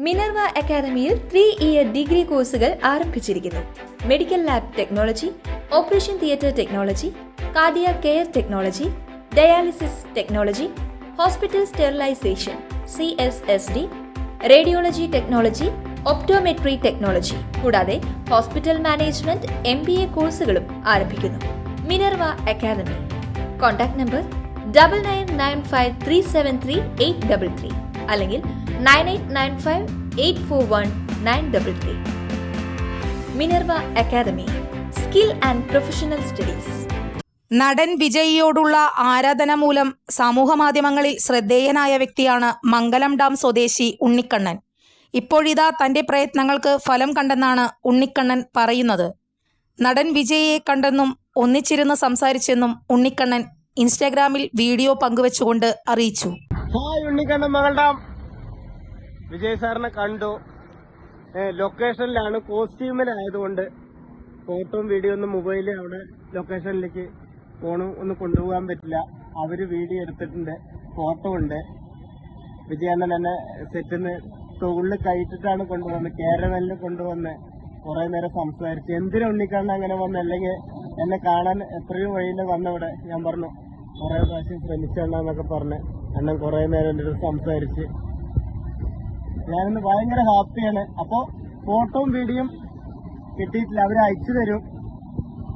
Minerva അക്കാദമിയിൽ 3-ഇയർ degree കോഴ്സുകൾ ആരംഭിച്ചിരിക്കുന്നു. Medical lab technology, operation theatre technology, cardiac care technology, dialysis technology, hospital sterilisation CSSD, radiology technology, optometry technology കൂടാതെ hospital management MBA കോഴ്സുകളും ആരംഭിക്കുന്നു. Minerva academy. Contact number 9995373833 അല്ലെങ്കിൽ 9895841933. Minerva academy, skill and professional studies. നടൻ വിജയിയോടുള്ള ആരാധന മൂലം സമൂഹമാധ്യമങ്ങളിൽ ശ്രദ്ധേയനായ വ്യക്തിയാണ് മംഗലം ഡാം സ്വദേശി ഉണ്ണിക്കണ്ണൻ. ഇപ്പോഴിതാ തൻ്റെ പ്രയത്നങ്ങൾക്ക് ഫലം കണ്ടെന്നാണ് ഉണ്ണിക്കണ്ണൻ പറയുന്നത്. നടൻ വിജയിയെ കണ്ടെന്നും ഒന്നിച്ചിരുന്ന് സംസാരിച്ചെന്നും ഉണ്ണിക്കണ്ണൻ ഇൻസ്റ്റാഗ്രാമിൽ വീഡിയോ പങ്കുവെച്ചുകൊണ്ട് അറിയിച്ചു. ഹായ് ഉണ്ണിക്കണ്ണൻ, മംഗലം ഡാം. വിജയ് സാറിനെ കണ്ടു. ലൊക്കേഷനിലാണ്, കോസ്റ്റ്യൂമിലായതുകൊണ്ട് ഫോട്ടോയും വീഡിയോ ഒന്നും മൊബൈലിൽ അവിടെ ലൊക്കേഷനിലേക്ക് ഫോണും ഒന്നും കൊണ്ടുപോകാൻ പറ്റില്ല. അവര് വീഡിയോ എടുത്തിട്ടുണ്ട്, ഫോട്ടോ ഉണ്ട്. വിജയണ്ണൻ എന്നെ സെറ്റിന്ന് തൊഴിൽ കയറ്റിട്ടാണ് കൊണ്ടുവന്ന്, കേരളയിൽ കൊണ്ടുവന്ന് കുറെ നേരം സംസാരിച്ചു. എന്തിനാ ഉണ്ണിക്കണ്ണൻ അങ്ങനെ വന്ന്, അല്ലെങ്കിൽ എന്നെ കാണാൻ എത്രയോ വഴിയിൽ വന്നവിടെ. ഞാൻ പറഞ്ഞു കുറെ പ്രാവശ്യം ശ്രമിച്ചെന്നൊക്കെ പറഞ്ഞ് എന്നെ കുറെ നേരം എൻ്റെ അടുത്ത് സംസാരിച്ച് ഞാനിന്ന് ഭയങ്കര ഹാപ്പിയാണ്. അപ്പോൾ ഫോട്ടോയും വീഡിയോയും കിട്ടിയിട്ടില്ല, അവർ അയച്ചു തരും.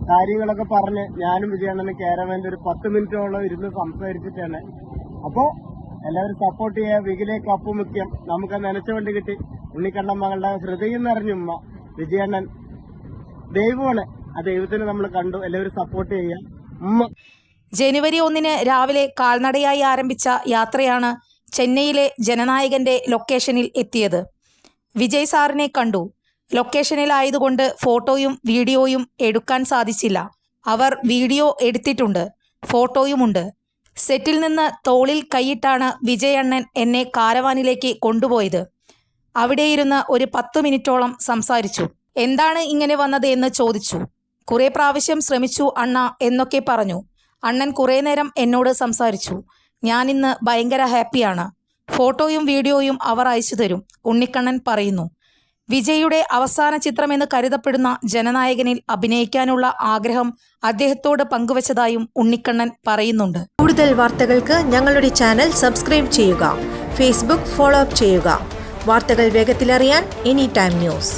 കാര്യങ്ങളൊക്കെ പറഞ്ഞ് ഞാനും വിജയണ്ണന് കേരളത്തിൽ ഒരു 10 മിനിറ്റോളം ഇരുന്ന് സംസാരിച്ചിട്ടാണ്. അപ്പോൾ എല്ലാവരും സപ്പോർട്ട് ചെയ്യുക. വികിലേക്ക് അപ്പു മുഖ്യം. നമുക്ക് നനച്ച വണ്ടി കിട്ടി. ഉണ്ണിക്കണ്ണൻ മകളുടെ ഹൃദയം നിറഞ്ഞുമ്മ വിജയണ്ണൻ ദൈവമാണ്. ആ ദൈവത്തിന് നമ്മൾ കണ്ടു. എല്ലാവരും സപ്പോർട്ട് ചെയ്യുക. ജനുവരി 1 രാവിലെ കാൽനടയായി ആരംഭിച്ച യാത്രയാണ് ചെന്നൈയിലെ ജനനായകന്റെ ലൊക്കേഷനിൽ എത്തിയത്. വിജയ് സാറിനെ കണ്ടു. ലൊക്കേഷനിലായതുകൊണ്ട് ഫോട്ടോയും വീഡിയോയും എടുക്കാൻ സാധിച്ചില്ല. അവർ വീഡിയോ എടുത്തിട്ടുണ്ട്, ഫോട്ടോയുമുണ്ട്. സെറ്റിൽ നിന്ന് തോളിൽ കൈയിട്ടാണ് വിജയണ്ണൻ എന്നെ കാരവാനിലേക്ക് കൊണ്ടുപോയത്. അവിടെയിരുന്ന് ഒരു 10 മിനിറ്റോളം സംസാരിച്ചു. എന്താണ് ഇങ്ങനെ വന്നത് എന്ന് ചോദിച്ചു. കുറെ പ്രാവശ്യം ശ്രമിച്ചു അണ്ണ എന്നൊക്കെ പറഞ്ഞു. അണ്ണൻ കുറേ നേരം എന്നോട് സംസാരിച്ചു. ഞാനിന്ന് ഭയങ്കര ഹാപ്പിയാണ്. ഫോട്ടോയും വീഡിയോയും അവർ അയച്ചു തരും, ഉണ്ണിക്കണ്ണൻ പറയുന്നു. വിജയുടെ അവസാന ചിത്രമെന്ന് കരുതപ്പെടുന്ന ജനനായകനിൽ അഭിനയിക്കാനുള്ള ആഗ്രഹം അദ്ദേഹത്തോട് പങ്കുവച്ചതായും ഉണ്ണിക്കണ്ണൻ പറയുന്നുണ്ട്. കൂടുതൽ വാർത്തകൾക്ക് ഞങ്ങളുടെ ചാനൽ സബ്സ്ക്രൈബ് ചെയ്യുക. ഫേസ്ബുക്ക് ഫോളോ അപ്പ് ചെയ്യുക. വാർത്തകൾ വേഗത്തിലറിയാൻ എനി ടൈം ന്യൂസ്.